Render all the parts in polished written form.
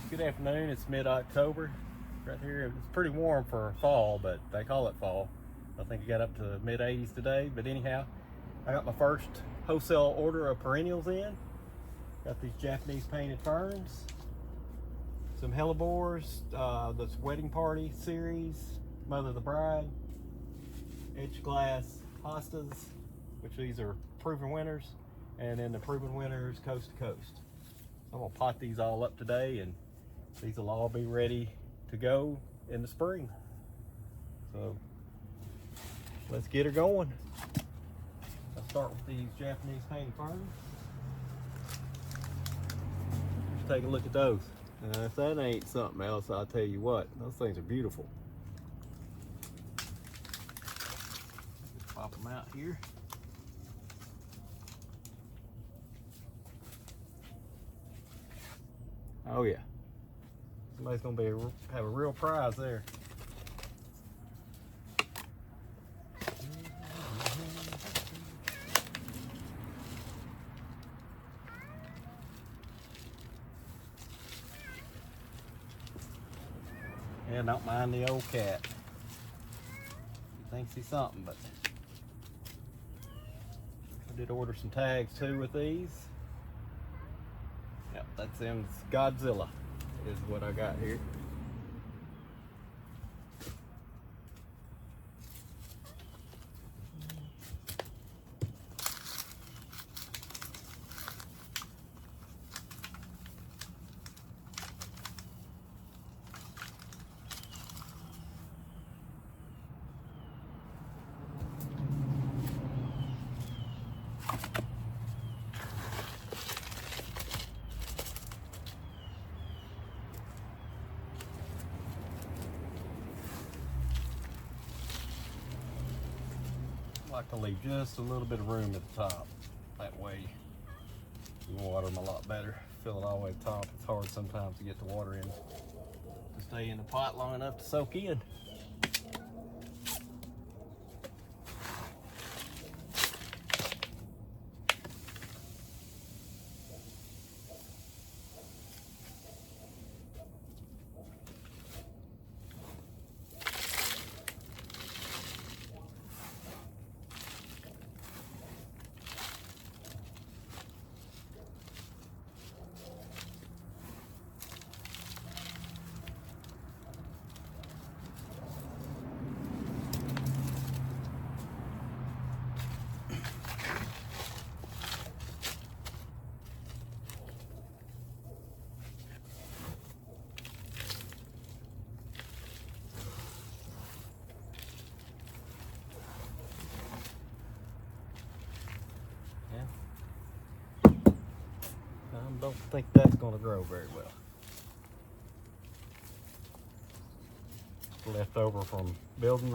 Good afternoon. It's mid-October right here. It's pretty warm for fall, but they call it fall. I think it got up to mid-80s today. But anyhow, I got my first wholesale order of perennials in. Got these Japanese painted ferns, some hellebores, this wedding party series, Mother of the Bride, edge glass hostas, which these are proven winners, and then the proven winners coast to coast. I'm gonna pot these all up today, and these will all be ready to go in the spring. So let's get her going. I'll start with these Japanese painted ferns. Just take a look at those. If that ain't something else, I'll tell you what, those things are beautiful. Just pop them out here. Oh yeah, somebody's gonna have a real prize there. Yeah, don't mind the old cat. He thinks he's something, but I did order some tags too with these. Yep, that's them. Godzilla is what I got here. I like to leave just a little bit of room at the top. That way you can water them a lot better. Fill it all the way to the top. It's hard sometimes to get the water in to stay in the pot long enough to soak in. I don't think that's going to grow very well. Left over from building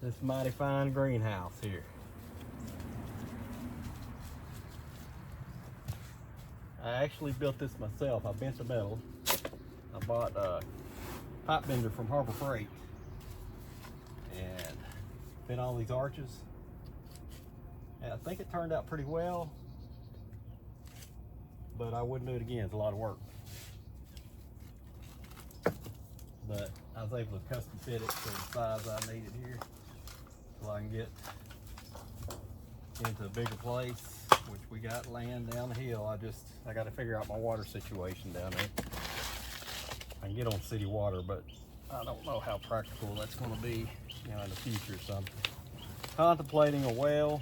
this mighty fine greenhouse here. I actually built this myself. I bent the metal. I bought a pipe bender from Harbor Freight and bent all these arches. And I think it turned out pretty well, but I wouldn't do it again. It's a lot of work. But I was able to custom fit it to the size I needed here, so I can get into a bigger place, which we got land down the hill. I got to figure out my water situation down there. I can get on city water, but I don't know how practical that's going to be, in the future. So I'm contemplating a well,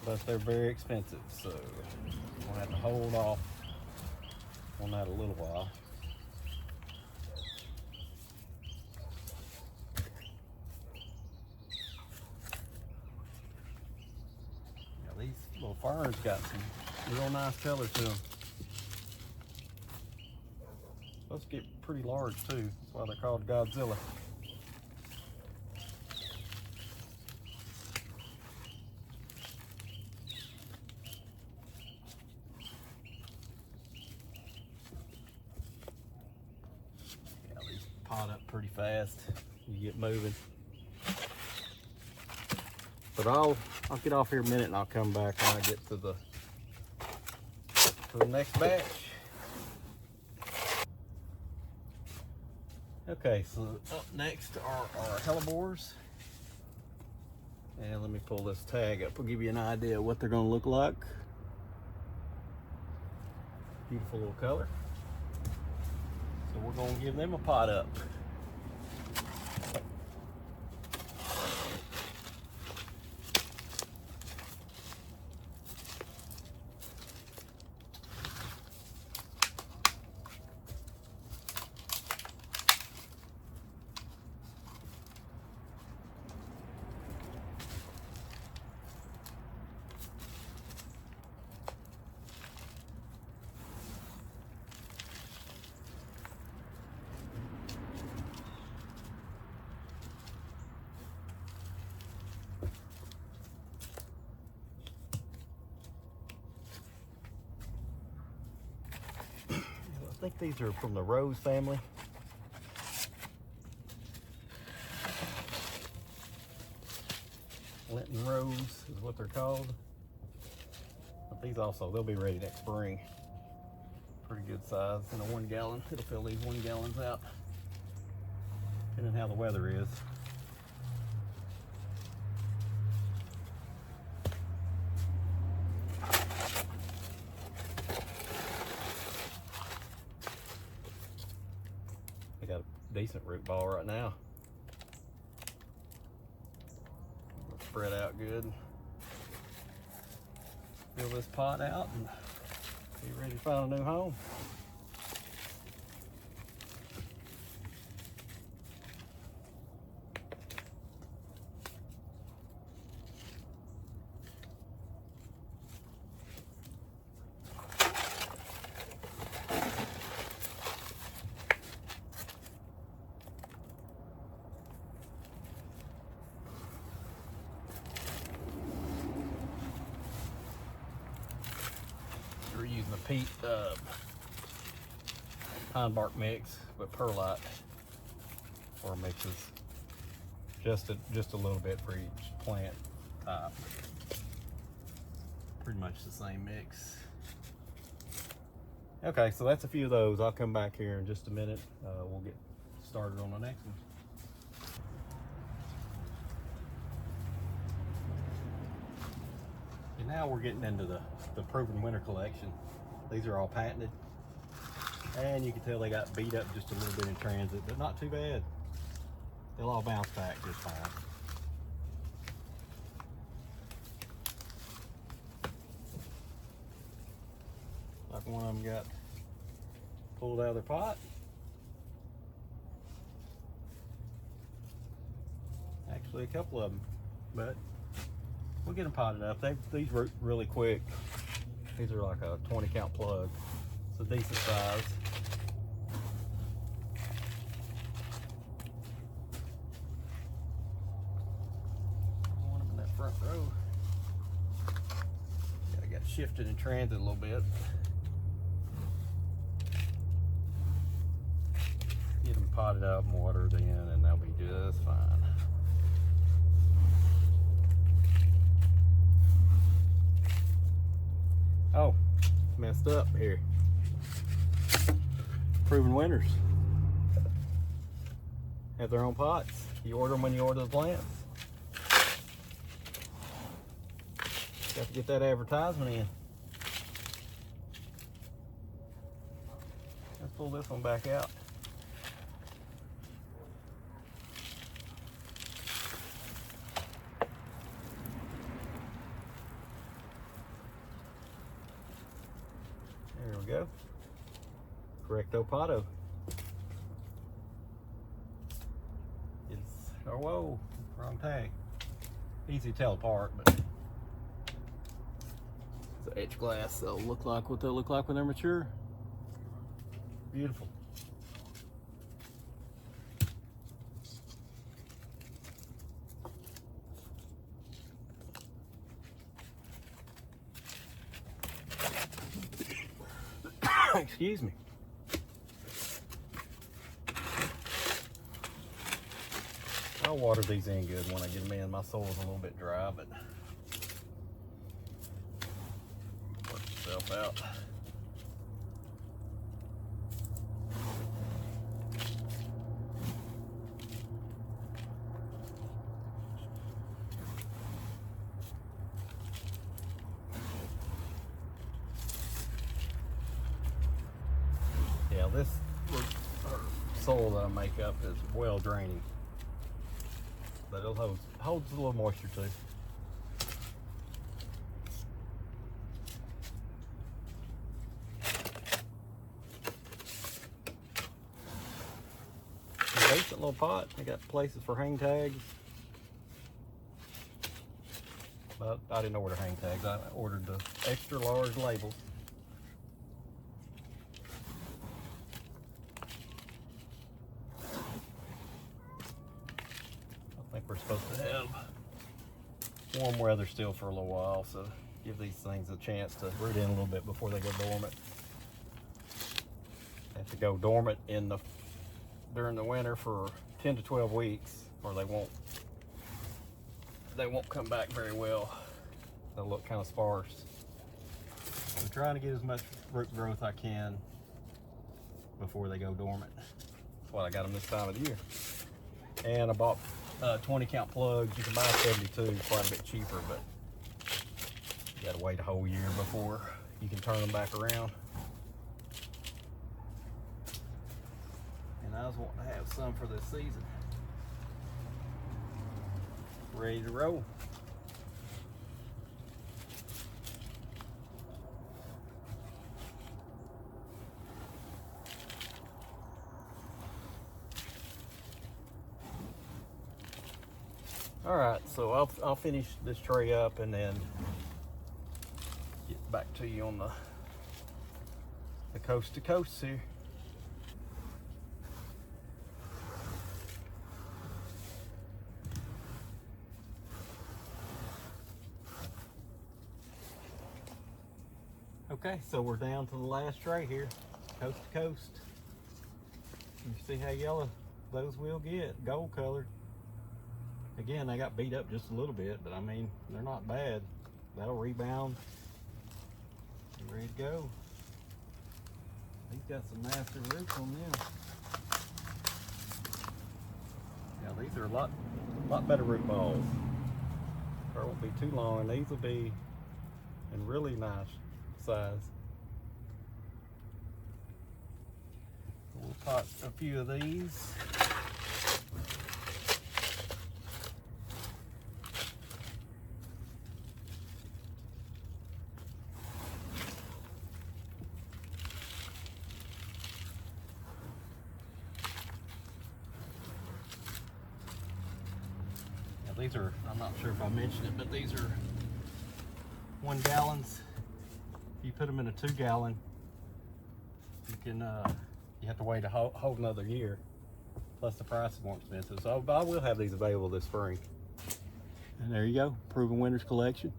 but they're very expensive, so we'll have to hold off on that a little while. Now these little ferns got some real nice color to them. Those get pretty large too. That's why they're called Godzilla. Pot up pretty fast. You get moving. But I'll get off here a minute and I'll come back when I get to the for the next batch. Okay, so up next are our hellebores. And let me pull this tag up. We'll give you an idea of what they're gonna look like. Beautiful little color. So we're gonna give them a pot up. I think these are from the rose family. Lenten rose is what they're called. But these also, they'll be ready next spring. Pretty good size in a 1 gallon. It'll fill these 1 gallons out, depending on how the weather is. They got a decent root ball right now. It'll spread out good. Fill this pot out and be ready to find a new home. We're using a peat pine bark mix with perlite, or mixes just a little bit for each plant type. Pretty much the same mix. Okay, so that's a few of those. I'll come back here in just a minute. We'll get started on the next one. And now we're getting into the Proven Winter collection. These are all patented. And you can tell they got beat up just a little bit in transit, but not too bad. They'll all bounce back just fine. Like one of them got pulled out of their pot. Actually, a couple of them, but we'll get them potted up. These root really quick. These are like a 20 count plug. It's a decent size. One of them in that front row. Yeah, I got shifted in transit a little bit. Get them potted up and watered in, and they'll be just fine. Oh, messed up here. Proven Winners have their own pots. You order them when you order the plants. Got to get that advertisement in. Let's pull this one back out. There we go. Correcto Pato. It's, oh whoa, wrong tag. Easy to tell apart, but it's an etched glass. They'll look like what they'll look like when they're mature. Beautiful. Excuse me. I'll water these in good when I get them in. My soil's a little bit dry, but work itself out. this soil that I make up is well draining, but it holds a little moisture too. A decent little pot. I got places for hang tags, but I didn't order hang tags. I ordered the extra large labels. I think we're supposed to have warm weather still for a little while, so give these things a chance to root in a little bit before they go dormant. They have to go dormant during the winter for 10 to 12 weeks, or they won't come back very well. They'll look kind of sparse. I'm trying to get as much root growth I can before they go dormant. That's why I got them this time of the year. And I bought 20 count plugs. You can buy 72, quite a bit cheaper, but you gotta wait a whole year before you can turn them back around. And I was wanting to have some for this season. Ready to roll. All right, so I'll finish this tray up and then get back to you on the coast to coast here. Okay, so we're down to the last tray here, coast to coast. You see how yellow those will get, gold colored. Again, they got beat up just a little bit, but I mean, they're not bad. That'll rebound. Ready to go. He's got some massive roots on them. Yeah, these are a lot better root balls. They won't be too long, and these will be in really nice size. We'll pot a few of these. These are, I'm not sure if I mentioned it, but these are 1 gallons. If you put them in a 2 gallon, you can, you have to wait a whole another year. Plus the price is more expensive. So I will have these available this spring. And there you go, Proven Winners collection.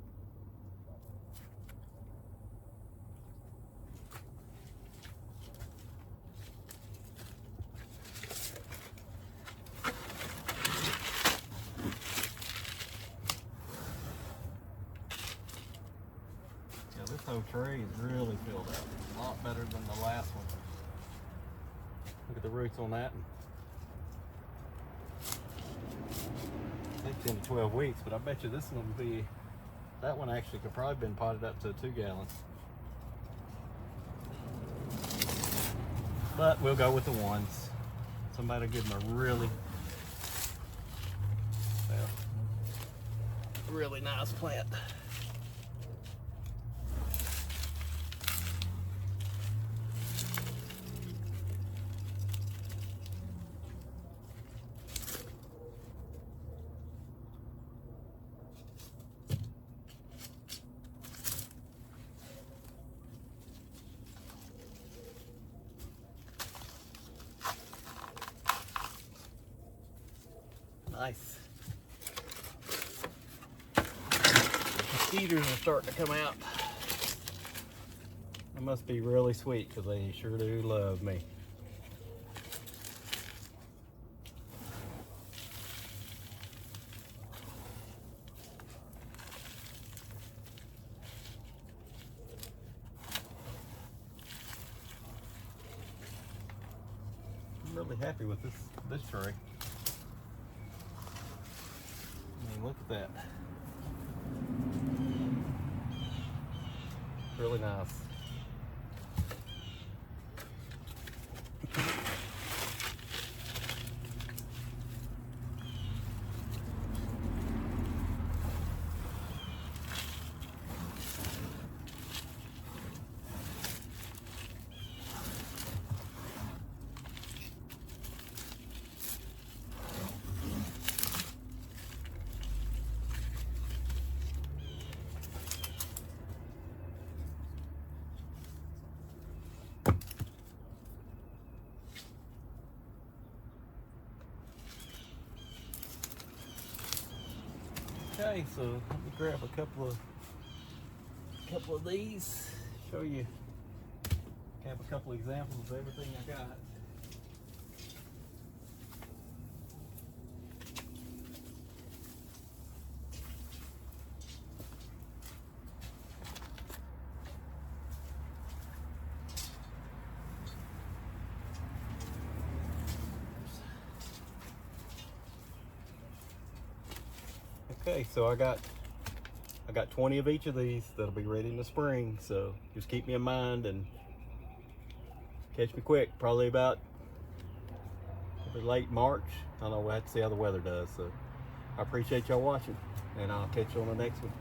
This whole tray is really filled up. A lot better than the last one. Look at the roots on that. I think 10 to 12 weeks, but I bet you this one will be, that one actually could probably been potted up to 2 gallons. But we'll go with the ones. Somebody give them a really nice plant. Nice. Mosquitoes are starting to come out. They must be really sweet because they sure do love me. I'm really happy with this tray. Look at that. Really nice. Okay, so let me grab a couple of these, show you. Have a couple examples of everything I got. Okay, so I got 20 of each of these that'll be ready in the spring, so just keep me in mind and catch me quick, probably late March. I don't know, we'll have to see how the weather does. So I appreciate y'all watching, and I'll catch you on the next one.